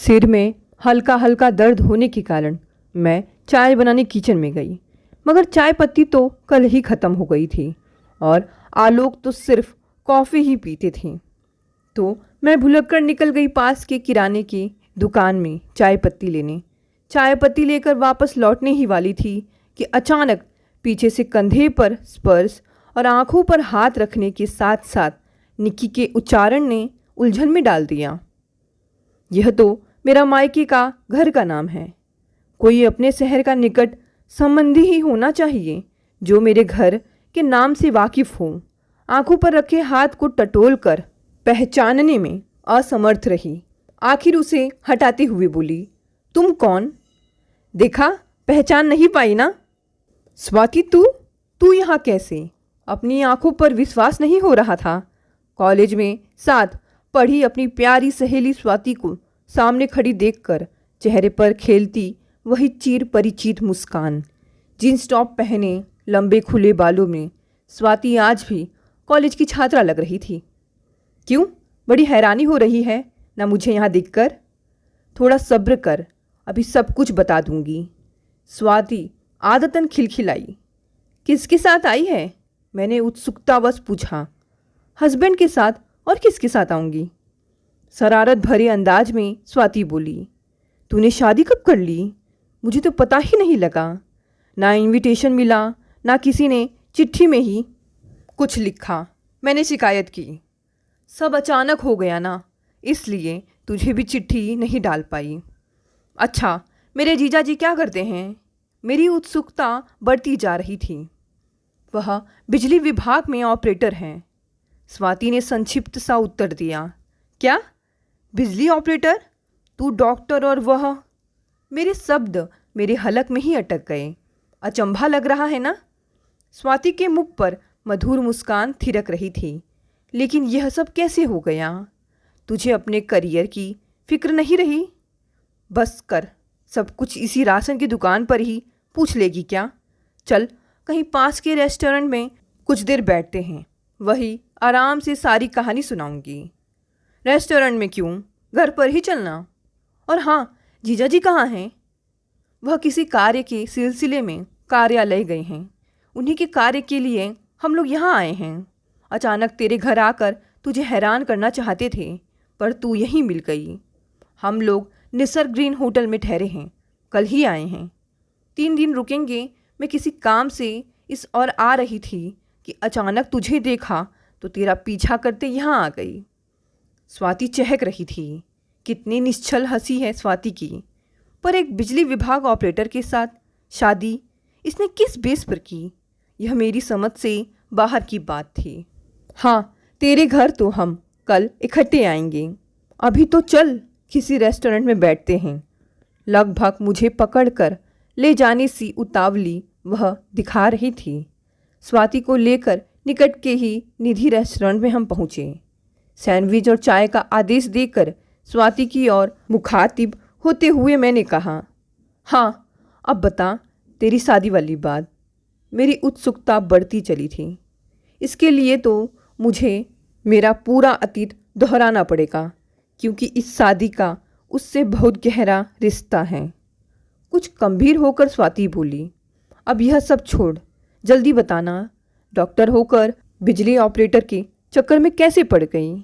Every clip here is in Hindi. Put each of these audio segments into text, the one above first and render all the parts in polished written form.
सिर में हल्का हल्का दर्द होने के कारण मैं चाय बनाने किचन में गई, मगर चाय पत्ती तो कल ही ख़त्म हो गई थी और आलोक तो सिर्फ कॉफ़ी ही पीते थे। तो मैं भुलक कर निकल गई पास के किराने की दुकान में चाय पत्ती लेने। चाय पत्ती लेकर वापस लौटने ही वाली थी कि अचानक पीछे से कंधे पर स्पर्श और आंखों पर हाथ रखने के साथ साथ निक्की के उच्चारण ने उलझन में डाल दिया। यह तो मेरा मायके का घर का नाम है। कोई अपने शहर का निकट संबंधी ही होना चाहिए जो मेरे घर के नाम से वाकिफ हो। आंखों पर रखे हाथ को टटोल कर पहचानने में असमर्थ रही। आखिर उसे हटाते हुए बोली, तुम कौन? देखा, पहचान नहीं पाई ना? स्वाति, तू यहाँ कैसे? अपनी आंखों पर विश्वास नहीं हो रहा था। कॉलेज में साथ पढ़ी अपनी प्यारी सहेली स्वाति को सामने खड़ी देखकर चेहरे पर खेलती वही चिर परिचित मुस्कान। जींस टॉप पहने लंबे खुले बालों में स्वाति आज भी कॉलेज की छात्रा लग रही थी। क्यों, बड़ी हैरानी हो रही है ना मुझे यहाँ देखकर? थोड़ा सब्र कर, अभी सब कुछ बता दूंगी। स्वाति आदतन खिलखिलाई। किसके साथ आई है? मैंने उत्सुकतावश पूछा। हस्बैंड के साथ, और किसके साथ आऊँगी? शरारत भरे अंदाज में स्वाति बोली, तूने शादी कब कर ली? मुझे तो पता ही नहीं लगा। ना इनविटेशन मिला, ना किसी ने चिट्ठी में ही कुछ लिखा। मैंने शिकायत की। सब अचानक हो गया ना, इसलिए तुझे भी चिट्ठी नहीं डाल पाई। अच्छा, मेरे जीजा जी क्या करते हैं? मेरी उत्सुकता बढ़ती जा रही थी। वह बिजली विभाग में ऑपरेटर हैं। स्वाति ने संक्षिप्त सा उत्तर दिया। क्या? बिजली ऑपरेटर? तू डॉक्टर और वह? मेरे शब्द मेरे हलक में ही अटक गए। अचंभा लग रहा है ना? स्वाति के मुख पर मधुर मुस्कान थिरक रही थी। लेकिन यह सब कैसे हो गया? तुझे अपने करियर की फिक्र नहीं रही? बस कर, सब कुछ इसी राशन की दुकान पर ही पूछ लेगी क्या? चल, कहीं पास के रेस्टोरेंट में कुछ देर बैठते हैं, वही आराम से सारी कहानी सुनाऊंगी। रेस्टोरेंट में क्यों, घर पर ही चलना। और हाँ, जीजा जी कहाँ हैं? वह किसी कार्य के सिलसिले में कार्यालय गए हैं। उन्हीं के कार्य के लिए हम लोग यहाँ आए हैं। अचानक तेरे घर आकर तुझे हैरान करना चाहते थे, पर तू यहीं मिल गई। हम लोग निसर्ग ग्रीन होटल में ठहरे हैं, कल ही आए हैं। 3 दिन रुकेंगे। मैं किसी काम से इस और आ रही थी कि अचानक तुझे देखा तो तेरा पीछा करते यहाँ आ गई। स्वाति चहक रही थी। कितनी निश्चल हंसी है स्वाति की। पर एक बिजली विभाग ऑपरेटर के साथ शादी इसने किस बेस पर की? यह मेरी समझ से बाहर की बात थी। हाँ, तेरे घर तो हम कल इकट्ठे आएंगे। अभी तो चल, किसी रेस्टोरेंट में बैठते हैं। लगभग मुझे पकड़कर ले जाने सी उतावली वह दिखा रही थी। स्वाति को लेकर निकट के ही निधि रेस्टोरेंट में हम पहुँचे। सैंडविच और चाय का आदेश देकर स्वाति की ओर मुखातिब होते हुए मैंने कहा, हाँ, अब बता तेरी शादी वाली बात। मेरी उत्सुकता बढ़ती चली थी। इसके लिए तो मुझे मेरा पूरा अतीत दोहराना पड़ेगा, क्योंकि इस शादी का उससे बहुत गहरा रिश्ता है। कुछ गंभीर होकर स्वाति बोली, अब यह सब छोड़, जल्दी बताना, डॉक्टर होकर बिजली ऑपरेटर के चक्कर में कैसे पड़ गई?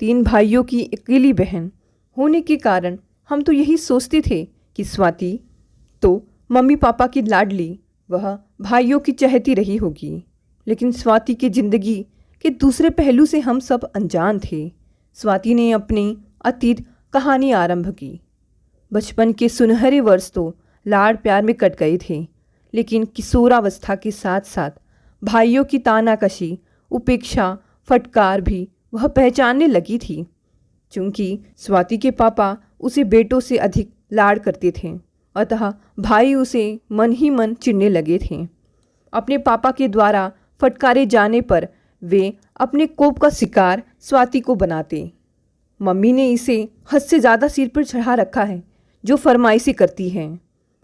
3 भाइयों की अकेली बहन होने के कारण हम तो यही सोचते थे कि स्वाति तो मम्मी पापा की लाडली, वह भाइयों की चहेती रही होगी। लेकिन स्वाति की ज़िंदगी के दूसरे पहलू से हम सब अनजान थे। स्वाति ने अपनी अतीत कहानी आरंभ की। बचपन के सुनहरे वर्ष तो लाड़ प्यार में कट गए थे, लेकिन किशोरावस्था के साथ साथ भाइयों की तानाकशी, उपेक्षा, फटकार भी वह पहचानने लगी थी। चूँकि स्वाति के पापा उसे बेटों से अधिक लाड़ करते थे, अतः भाई उसे मन ही मन चिढ़ने लगे थे। अपने पापा के द्वारा फटकारे जाने पर वे अपने कोप का शिकार स्वाति को बनाते। मम्मी ने इसे हद से ज़्यादा सिर पर चढ़ा रखा है। जो फरमाइशें करती हैं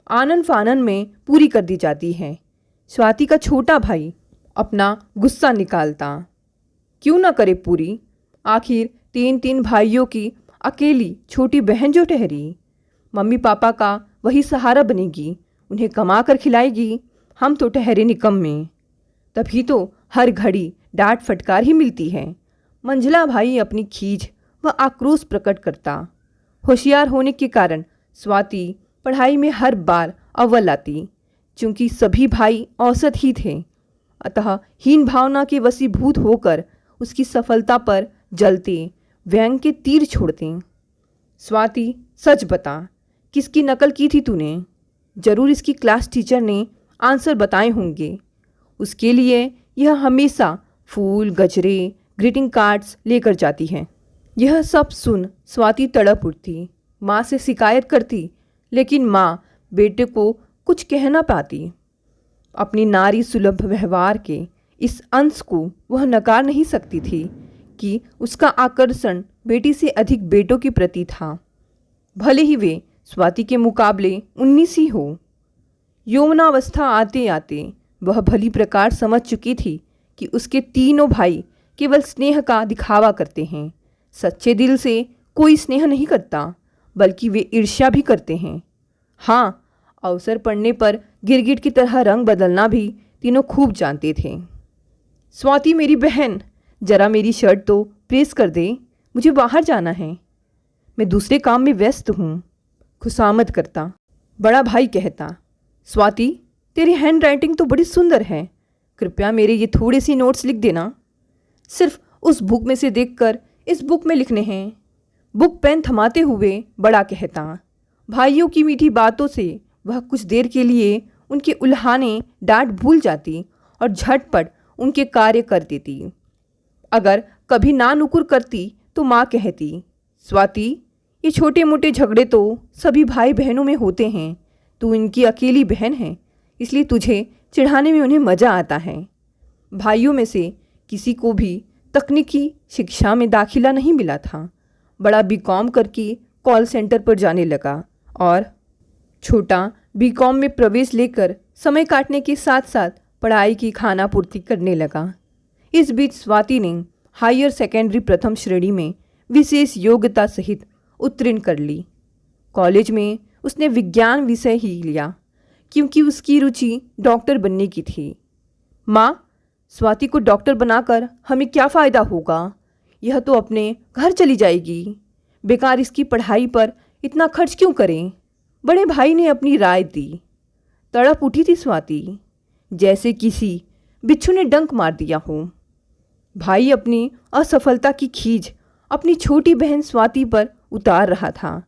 आनन फानन में पूरी कर दी जाती हैं। स्वाति का छोटा भाई अपना गुस्सा निकालता, क्यों ना करे पूरी? आखिर 3 भाइयों की अकेली छोटी बहन जो ठहरी। मम्मी पापा का वही सहारा बनेगी, उन्हें कमा कर खिलाएगी, हम तो ठहरे निकम्मे। तभी तो हर घड़ी डांट फटकार ही मिलती है। मंझला भाई अपनी खीज व आक्रोश प्रकट करता। होशियार होने के कारण स्वाति पढ़ाई में हर बार अव्वल आती, चूँकि सभी भाई औसत ही थे। अतः हीन भावना के वशीभूत होकर उसकी सफलता पर जलते व्यंग के तीर छोड़ते। स्वाति, सच बता, किसकी नकल की थी तूने? जरूर इसकी क्लास टीचर ने आंसर बताए होंगे। उसके लिए यह हमेशा फूल, गजरे, ग्रीटिंग कार्ड्स लेकर जाती है। यह सब सुन स्वाति तड़प उठती, माँ से शिकायत करती, लेकिन माँ बेटे को कुछ कह ना पाती। अपनी नारी सुलभ व्यवहार के इस अंश को वह नकार नहीं सकती थी कि उसका आकर्षण बेटी से अधिक बेटों के प्रति था, भले ही वे स्वाति के मुकाबले 19 ही हो। यौवनावस्था आते आते वह भली प्रकार समझ चुकी थी कि उसके तीनों भाई केवल स्नेह का दिखावा करते हैं, सच्चे दिल से कोई स्नेह नहीं करता, बल्कि वे ईर्ष्या भी करते हैं। हाँ, अवसर पड़ने पर गिरगिट की तरह रंग बदलना भी तीनों खूब जानते थे। स्वाति मेरी बहन, जरा मेरी शर्ट तो प्रेस कर दे, मुझे बाहर जाना है, मैं दूसरे काम में व्यस्त हूँ, खुशामद करता। बड़ा भाई कहता, स्वाति तेरी हैंड राइटिंग तो बड़ी सुंदर है, कृपया मेरे ये थोड़े सी नोट्स लिख देना, सिर्फ उस बुक में से देखकर इस बुक में लिखने हैं। बुक पेन थमाते हुए बड़ा कहता। भाइयों की मीठी बातों से वह कुछ देर के लिए उनके उल्हाने डांट भूल जाती और झटपट उनके कार्य कर देती। अगर कभी ना नुकुर करती तो माँ कहती, स्वाति ये छोटे मोटे झगड़े तो सभी भाई बहनों में होते हैं, तू इनकी अकेली बहन है, इसलिए तुझे चिढ़ाने में उन्हें मज़ा आता है। भाइयों में से किसी को भी तकनीकी शिक्षा में दाखिला नहीं मिला था। बड़ा बीकॉम करके कॉल सेंटर पर जाने लगा और छोटा बीकॉम में प्रवेश लेकर समय काटने के साथ साथ पढ़ाई की खाना पूर्ति करने लगा। इस बीच स्वाति ने हायर सेकेंडरी प्रथम श्रेणी में विशेष योग्यता सहित उत्तीर्ण कर ली। कॉलेज में उसने विज्ञान विषय ही लिया, क्योंकि उसकी रुचि डॉक्टर बनने की थी। माँ, स्वाति को डॉक्टर बनाकर हमें क्या फ़ायदा होगा? यह तो अपने घर चली जाएगी, बेकार इसकी पढ़ाई पर इतना खर्च क्यों करें? बड़े भाई ने अपनी राय दी। तड़प उठी थी स्वाति, जैसे किसी बिच्छू ने डंक मार दिया हो। भाई अपनी असफलता की खीज अपनी छोटी बहन स्वाति पर उतार रहा था।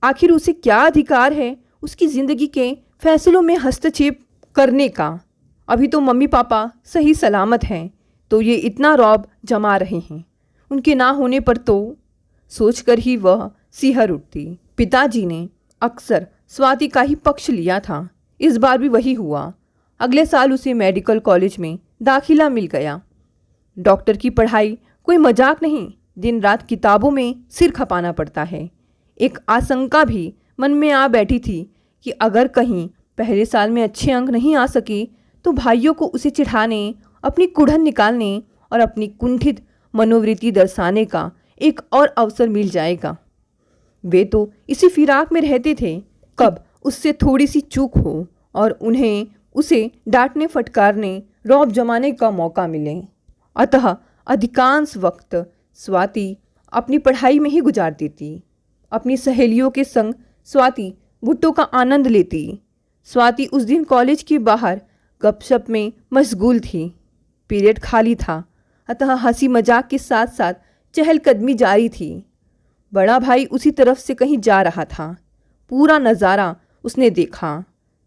आखिर उसे क्या अधिकार है उसकी ज़िंदगी के फैसलों में हस्तक्षेप करने का? अभी तो मम्मी पापा सही सलामत हैं, तो ये इतना रौब जमा रहे हैं, उनके ना होने पर तो सोचकर ही वह सिहर उठती। पिताजी ने अक्सर स्वाति का ही पक्ष लिया था, इस बार भी वही हुआ। अगले साल उसे मेडिकल कॉलेज में दाखिला मिल गया। डॉक्टर की पढ़ाई कोई मजाक नहीं, दिन रात किताबों में सिर खपाना पड़ता है। एक आशंका भी मन में आ बैठी थी कि अगर कहीं पहले साल में अच्छे अंक नहीं आ सके तो भाइयों को उसे चिढ़ाने, अपनी कुढ़न निकालने और अपनी कुंठित मनोवृत्ति दर्शाने का एक और अवसर मिल जाएगा। वे तो इसी फिराक में रहते थे, कब उससे थोड़ी सी चूक हो और उन्हें उसे डांटने फटकारने, रौब जमाने का मौका मिले। अतः अधिकांश वक्त स्वाति अपनी पढ़ाई में ही गुजार देती। अपनी सहेलियों के संग स्वाति भुट्टो का आनंद लेती। स्वाति उस दिन कॉलेज के बाहर गपशप में मशगूल थी। पीरियड खाली था, अतः हंसी मजाक के साथ साथ चहलकदमी जारी थी। बड़ा भाई उसी तरफ से कहीं जा रहा था। पूरा नज़ारा उसने देखा।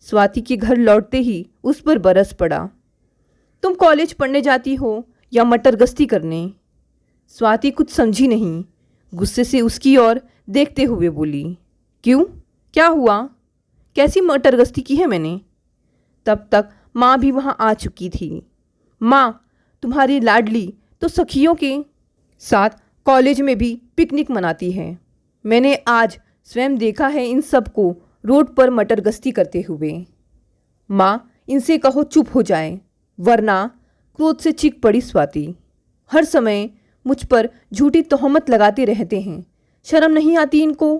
स्वाति के घर लौटते ही उस पर बरस पड़ा। तुम कॉलेज पढ़ने जाती हो या मटर गश्ती करने? स्वाति कुछ समझी नहीं, गुस्से से उसकी ओर देखते हुए बोली, क्यों, क्या हुआ? कैसी मटर गश्ती की है मैंने? तब तक माँ भी वहाँ आ चुकी थी। माँ, तुम्हारी लाडली तो सखियों के साथ कॉलेज में भी पिकनिक मनाती है। मैंने आज स्वयं देखा है इन सबको रोड पर मटर गश्ती करते हुए। माँ, इनसे कहो चुप हो जाए, वरना क्रोध से चीख पड़ी स्वाति। हर समय मुझ पर झूठी तोहमत लगाते रहते हैं, शर्म नहीं आती इनको?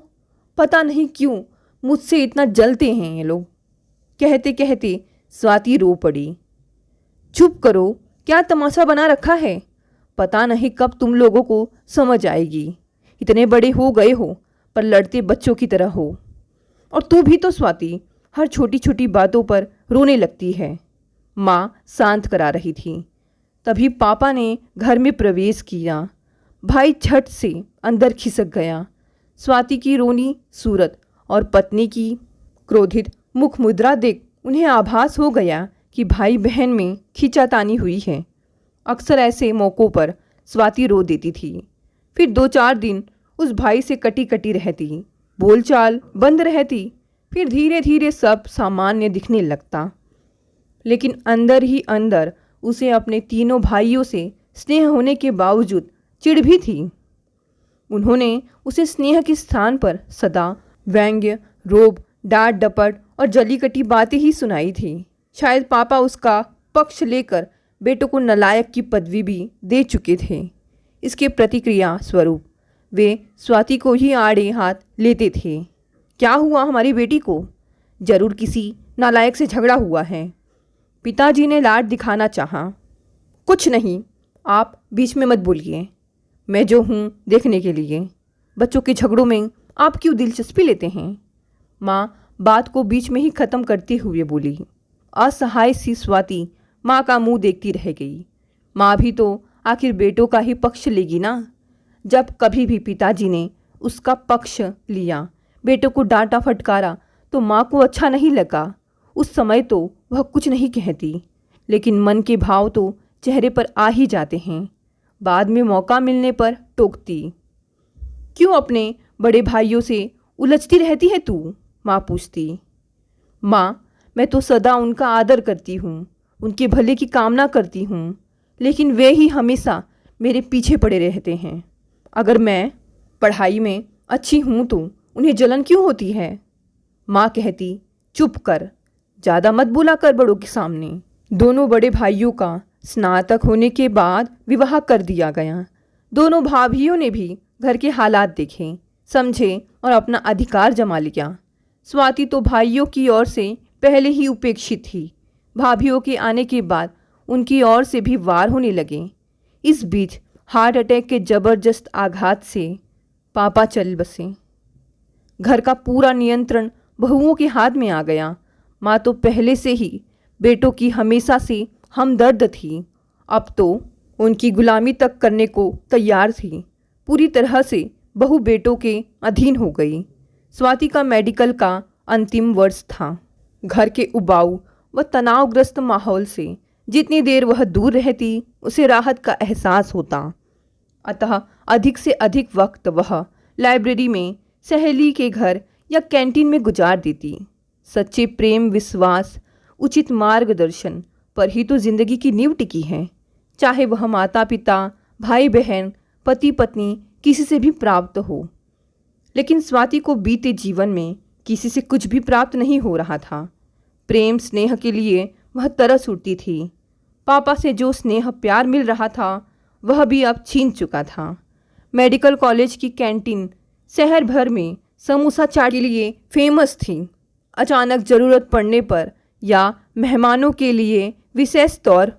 पता नहीं क्यों मुझसे इतना जलते हैं ये लोग। कहते कहते स्वाति रो पड़ी। चुप करो, क्या तमाशा बना रखा है? पता नहीं कब तुम लोगों को समझ आएगी। इतने बड़े हो गए हो पर लड़ते बच्चों की तरह हो। और तू भी तो स्वाति, हर छोटी छोटी बातों पर रोने लगती है। माँ शांत करा रही थी। तभी पापा ने घर में प्रवेश किया। भाई झट से अंदर खिसक गया। स्वाति की रोनी सूरत और पत्नी की क्रोधित मुख मुद्रा देख उन्हें आभास हो गया कि भाई बहन में खींचातानी हुई है। अक्सर ऐसे मौक़ों पर स्वाति रो देती थी। फिर 2-4 दिन उस भाई से कटी कटी रहती, बोलचाल बंद रहती। फिर धीरे धीरे सब सामान्य दिखने लगता। लेकिन अंदर ही अंदर उसे अपने तीनों भाइयों से स्नेह होने के बावजूद चिढ़ भी थी। उन्होंने उसे स्नेह के स्थान पर सदा व्यंग्य, रोब, डांट डपट और जली कटी बातें ही सुनाई थी। शायद पापा उसका पक्ष लेकर बेटों को नालायक की पदवी भी दे चुके थे। इसके प्रतिक्रिया स्वरूप वे स्वाति को ही आड़े हाथ लेते थे। क्या हुआ हमारी बेटी को? जरूर किसी नालायक से झगड़ा हुआ है। पिताजी ने लाड दिखाना चाहा। कुछ नहीं, आप बीच में मत बोलिए। मैं जो हूँ देखने के लिए। बच्चों के झगड़ों में आप क्यों दिलचस्पी लेते हैं? माँ बात को बीच में ही ख़त्म करते हुए बोली। असहाय सी स्वाति माँ का मुंह देखती रह गई। माँ भी तो आखिर बेटों का ही पक्ष लेगी ना। जब कभी भी पिताजी ने उसका पक्ष लिया, बेटों को डांटा फटकारा तो माँ को अच्छा नहीं लगा। उस समय तो वह कुछ नहीं कहती, लेकिन मन के भाव तो चेहरे पर आ ही जाते हैं। बाद में मौका मिलने पर टोकती। क्यों अपने बड़े भाइयों से उलझती रहती है तू? माँ पूछती। माँ, मैं तो सदा उनका आदर करती हूँ, उनके भले की कामना करती हूँ, लेकिन वे ही हमेशा मेरे पीछे पड़े रहते हैं। अगर मैं पढ़ाई में अच्छी हूँ तो उन्हें जलन क्यों होती है? माँ कहती, चुप कर, ज़्यादा मत बोला कर बड़ों के सामने। दोनों बड़े भाइयों का स्नातक होने के बाद विवाह कर दिया गया। दोनों भाभियों ने भी घर के हालात देखे, समझे और अपना अधिकार जमा लिया। स्वाति तो भाइयों की ओर से पहले ही उपेक्षित थी। भाभियों के आने के बाद उनकी ओर से भी वार होने लगे। इस बीच हार्ट अटैक के जबरदस्त आघात से पापा चल बसे। घर का पूरा नियंत्रण बहुओं के हाथ में आ गया। माँ तो पहले से ही बेटों की हमेशा से हमदर्द थी, अब तो उनकी गुलामी तक करने को तैयार थी। पूरी तरह से बहू बेटों के अधीन हो गई। स्वाति का मेडिकल का अंतिम वर्ष था। घर के उबाऊ व तनावग्रस्त माहौल से जितनी देर वह दूर रहती उसे राहत का एहसास होता। अतः अधिक से अधिक वक्त वह लाइब्रेरी में, सहेली के घर या कैंटीन में गुजार देती। सच्चे प्रेम, विश्वास, उचित मार्गदर्शन पर ही तो जिंदगी की नींव टिकी है। चाहे वह माता पिता, भाई बहन, पति पत्नी किसी से भी प्राप्त हो। लेकिन स्वाति को बीते जीवन में किसी से कुछ भी प्राप्त नहीं हो रहा था। प्रेम स्नेह के लिए वह तरस उठती थी। पापा से जो स्नेह प्यार मिल रहा था वह भी अब छीन चुका था। मेडिकल कॉलेज की कैंटीन शहर भर में समोसा चाट के लिए फेमस थी। अचानक ज़रूरत पड़ने पर या मेहमानों के लिए विशेष तौर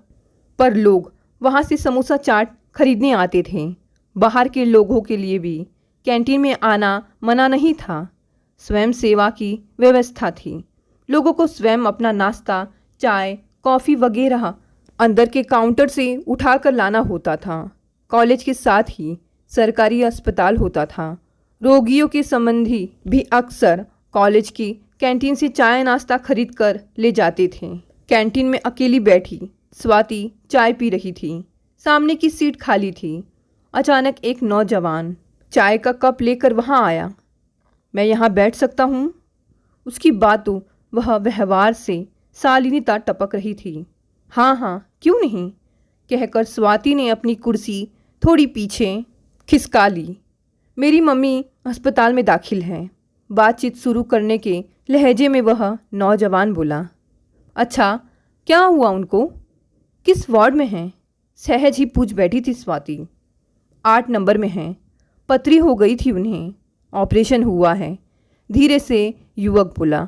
पर लोग वहाँ से समोसा चाट खरीदने आते थे। बाहर के लोगों के लिए भी कैंटीन में आना मना नहीं था। स्वयं सेवा की व्यवस्था थी। लोगों को स्वयं अपना नाश्ता, चाय, कॉफ़ी वगैरह अंदर के काउंटर से उठाकर लाना होता था। कॉलेज के साथ ही सरकारी अस्पताल होता था। रोगियों के संबंधी भी अक्सर कॉलेज की कैंटीन से चाय नाश्ता खरीद कर ले जाते थे। कैंटीन में अकेली बैठी स्वाति चाय पी रही थी। सामने की सीट खाली थी। अचानक एक नौजवान चाय का कप लेकर वहाँ आया। मैं यहाँ बैठ सकता हूँ? उसकी बातों वह व्यवहार से शालीनता टपक रही थी। हाँ हाँ, क्यों नहीं, कहकर स्वाति ने अपनी कुर्सी थोड़ी पीछे खिसका ली। मेरी मम्मी अस्पताल में दाखिल हैं। बातचीत शुरू करने के लहजे में वह नौजवान बोला। अच्छा, क्या हुआ उनको? किस वार्ड में हैं? सहज ही पूछ बैठी थी स्वाति। 8 नंबर में हैं। पथरी हो गई थी उन्हें। ऑपरेशन हुआ है, धीरे से युवक बोला।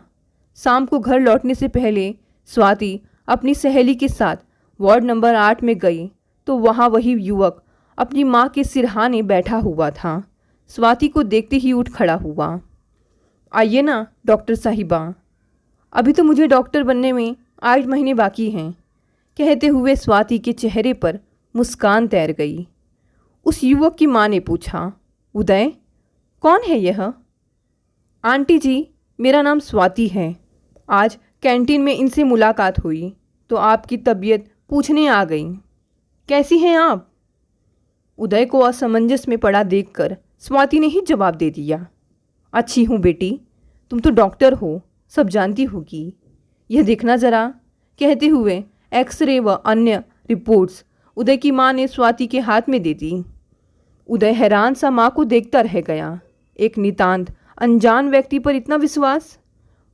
शाम को घर लौटने से पहले स्वाति अपनी सहेली के साथ वार्ड नंबर 8 में गई तो वहाँ वही युवक अपनी माँ के सिरहाने बैठा हुआ था। स्वाति को देखते ही उठ खड़ा हुआ। आइए ना डॉक्टर साहिबा, अभी तो मुझे डॉक्टर बनने में 8 महीने बाकी हैं, कहते हुए स्वाति के चेहरे पर मुस्कान तैर गई। उस युवक की माँ ने पूछा, उदय कौन है यह? आंटी जी, मेरा नाम स्वाति है। आज कैंटीन में इनसे मुलाकात हुई तो आपकी तबीयत पूछने आ गई। कैसी हैं आप? उदय को असमंजस में पड़ा देखकर स्वाति ने ही जवाब दे दिया, अच्छी हूँ बेटी, तुम तो डॉक्टर हो, सब जानती होगी। यह देखना ज़रा, कहते हुए एक्सरे व अन्य रिपोर्ट्स उदय की माँ ने स्वाति के हाथ में दे दी। उदय हैरान सा माँ को देखता रह गया। एक नितांत अनजान व्यक्ति पर इतना विश्वास।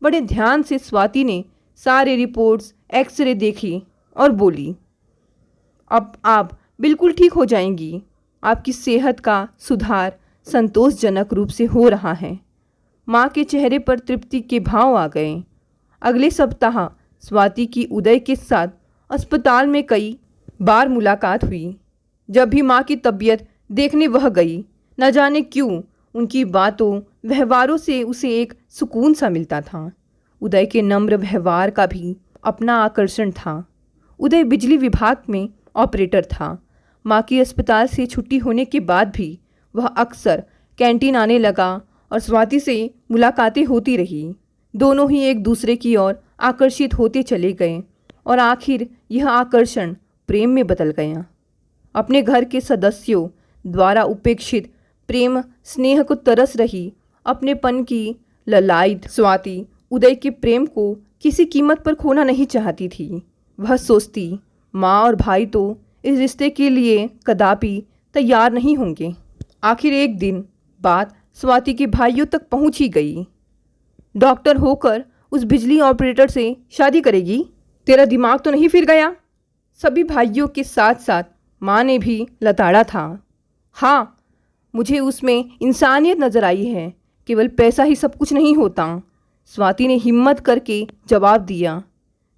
बड़े ध्यान से स्वाति ने सारे रिपोर्ट्स एक्सरे देखी और बोली, अब आप बिल्कुल ठीक हो जाएंगी। आपकी सेहत का सुधार संतोषजनक रूप से हो रहा है। माँ के चेहरे पर तृप्ति के भाव आ गए। अगले सप्ताह स्वाति की उदय के साथ अस्पताल में कई बार मुलाकात हुई। जब भी माँ की तबीयत देखने वह गई, न जाने क्यों उनकी बातों व्यवहारों से उसे एक सुकून सा मिलता था। उदय के नम्र व्यवहार का भी अपना आकर्षण था। उदय बिजली विभाग में ऑपरेटर था। माँ की अस्पताल से छुट्टी होने के बाद भी वह अक्सर कैंटीन आने लगा और स्वाति से मुलाकातें होती रही। दोनों ही एक दूसरे की ओर आकर्षित होते चले गए और आखिर यह आकर्षण प्रेम में बदल गया। अपने घर के सदस्यों द्वारा उपेक्षित प्रेम स्नेह को तरस रही अपनेपन की ललायित स्वाति उदय के प्रेम को किसी कीमत पर खोना नहीं चाहती थी। वह सोचती, माँ और भाई तो इस रिश्ते के लिए कदापि तैयार नहीं होंगे। आखिर एक दिन बात स्वाति के भाइयों तक पहुँच ही गई। डॉक्टर होकर उस बिजली ऑपरेटर से शादी करेगी? तेरा दिमाग तो नहीं फिर गया? सभी भाइयों के साथ साथ माँ ने भी लताड़ा था। हाँ, मुझे उसमें इंसानियत नज़र आई है, केवल पैसा ही सब कुछ नहीं होता। स्वाति ने हिम्मत करके जवाब दिया।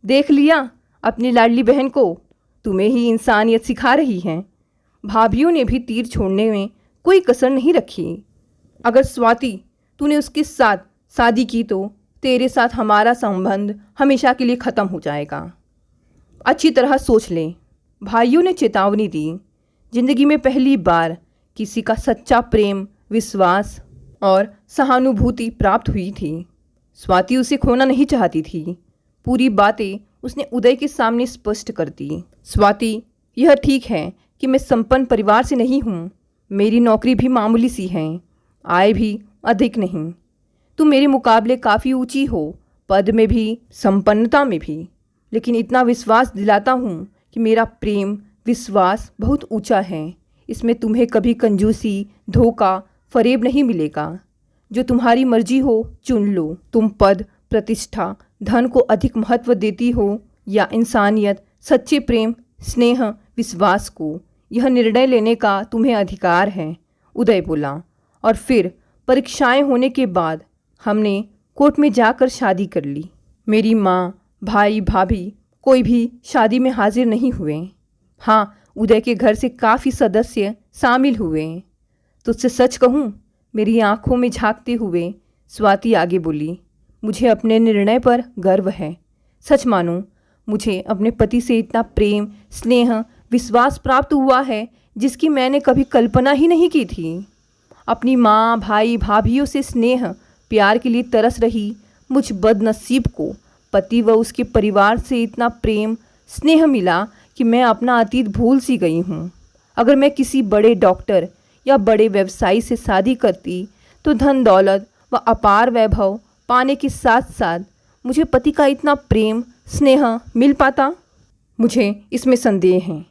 देख लिया अपनी लाडली बहन को, तुम्हें ही इंसानियत सिखा रही है। भाभियों ने भी तीर छोड़ने में कोई कसर नहीं रखी। अगर स्वाति तूने उसके साथ शादी की तो तेरे साथ हमारा संबंध हमेशा के लिए ख़त्म हो जाएगा। अच्छी तरह सोच ले, भाइयों ने चेतावनी दी। जिंदगी में पहली बार किसी का सच्चा प्रेम, विश्वास और सहानुभूति प्राप्त हुई थी। स्वाति उसे खोना नहीं चाहती थी। पूरी बातें उसने उदय के सामने स्पष्ट कर दी। स्वाति, यह ठीक है कि मैं संपन्न परिवार से नहीं हूँ। मेरी नौकरी भी मामूली सी है, आय भी अधिक नहीं। तुम मेरे मुकाबले काफ़ी ऊंची हो, पद में भी संपन्नता में भी, लेकिन इतना विश्वास दिलाता हूँ कि मेरा प्रेम विश्वास बहुत ऊंचा है। इसमें तुम्हें कभी कंजूसी, धोखा, फरेब नहीं मिलेगा। जो तुम्हारी मर्जी हो चुन लो। तुम पद, प्रतिष्ठा, धन को अधिक महत्व देती हो या इंसानियत, सच्चे प्रेम, स्नेह, विश्वास को, यह निर्णय लेने का तुम्हें अधिकार है, उदय बोला। और फिर परीक्षाएं होने के बाद हमने कोर्ट में जाकर शादी कर ली। मेरी माँ, भाई, भाभी कोई भी शादी में हाजिर नहीं हुए। हाँ, उदय के घर से काफ़ी सदस्य शामिल हुए। तुझसे सच कहूँ, मेरी आंखों में झांकते हुए स्वाति आगे बोली, मुझे अपने निर्णय पर गर्व है। सच मानो, मुझे अपने पति से इतना प्रेम, स्नेह, विश्वास प्राप्त हुआ है जिसकी मैंने कभी कल्पना ही नहीं की थी। अपनी माँ, भाई, भाभियों से स्नेह, प्यार के लिए तरस रही मुझ बदनसीब को पति व उसके परिवार से इतना प्रेम, स्नेह मिला कि मैं अपना अतीत भूल सी गई हूँ। अगर मैं किसी बड़े डॉक्टर या बड़े व्यवसायी से शादी करती तो धन दौलत व अपार वैभव पाने के साथ साथ मुझे पति का इतना प्रेम, स्नेह मिल पाता? मुझे इसमें संदेह है।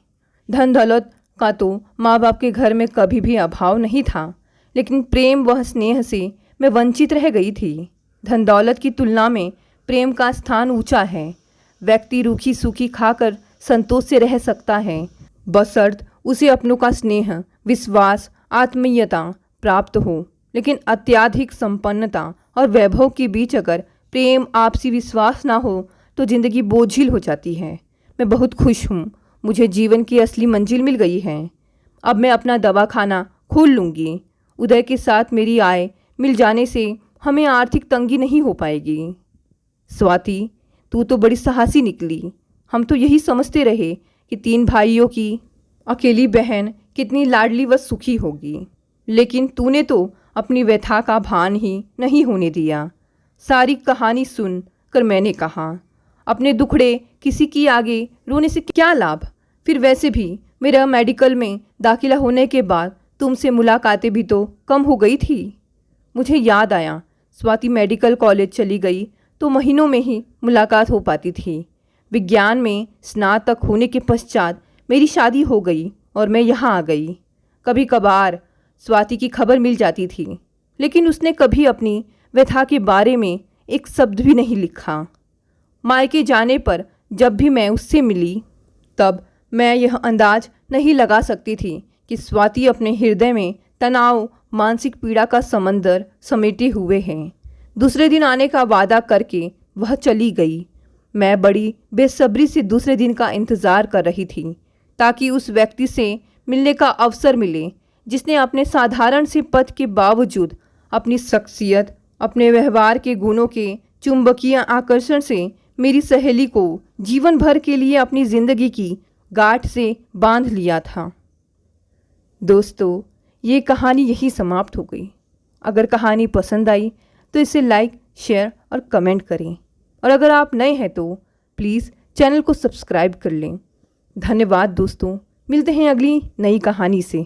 धन दौलत का तो माँ बाप के घर में कभी भी अभाव नहीं था, लेकिन प्रेम व स्नेह से मैं वंचित रह गई थी। धन दौलत की तुलना में प्रेम का स्थान ऊंचा है। व्यक्ति रूखी सूखी खाकर संतोष से रह सकता है, बशर्त उसे अपनों का स्नेह, विश्वास, आत्मीयता प्राप्त हो, लेकिन अत्यधिक संपन्नता और वैभव के बीच अगर प्रेम, आपसी विश्वास ना हो तो ज़िंदगी बोझिल हो जाती है। मैं बहुत खुश हूँ, मुझे जीवन की असली मंजिल मिल गई है। अब मैं अपना दवाखाना खोल लूँगी। उदय के साथ मेरी आय मिल जाने से हमें आर्थिक तंगी नहीं हो पाएगी। स्वाति, तू तो बड़ी साहसी निकली। हम तो यही समझते रहे कि 3 भाइयों की अकेली बहन कितनी लाडली व सुखी होगी, लेकिन तूने तो अपनी व्यथा का भान ही नहीं होने दिया। सारी कहानी सुन कर मैंने कहा, अपने दुखड़े किसी की आगे रोने से क्या लाभ। फिर वैसे भी मेरा मेडिकल में दाखिला होने के बाद तुमसे मुलाकातें भी तो कम हो गई थी। मुझे याद आया, स्वाति मेडिकल कॉलेज चली गई तो महीनों में ही मुलाकात हो पाती थी। विज्ञान में स्नातक होने के पश्चात मेरी शादी हो गई और मैं यहाँ आ गई। कभी कभार स्वाति की खबर मिल जाती थी, लेकिन उसने कभी अपनी व्यथा के बारे में एक शब्द भी नहीं लिखा। मायके जाने पर जब भी मैं उससे मिली, तब मैं यह अंदाज नहीं लगा सकती थी कि स्वाति अपने हृदय में तनाव, मानसिक पीड़ा का समंदर समेटे हुए हैं। दूसरे दिन आने का वादा करके वह चली गई। मैं बड़ी बेसब्री से दूसरे दिन का इंतज़ार कर रही थी, ताकि उस व्यक्ति से मिलने का अवसर मिले जिसने अपने साधारण से पद के बावजूद अपनी शख्सियत, अपने व्यवहार के गुणों के चुंबकीय आकर्षण से मेरी सहेली को जीवन भर के लिए अपनी ज़िंदगी की गांठ से बांध लिया था। दोस्तों, ये कहानी यही समाप्त हो गई। अगर कहानी पसंद आई तो इसे लाइक, शेयर और कमेंट करें, और अगर आप नए हैं तो प्लीज़ चैनल को सब्सक्राइब कर लें। धन्यवाद दोस्तों, मिलते हैं अगली नई कहानी से।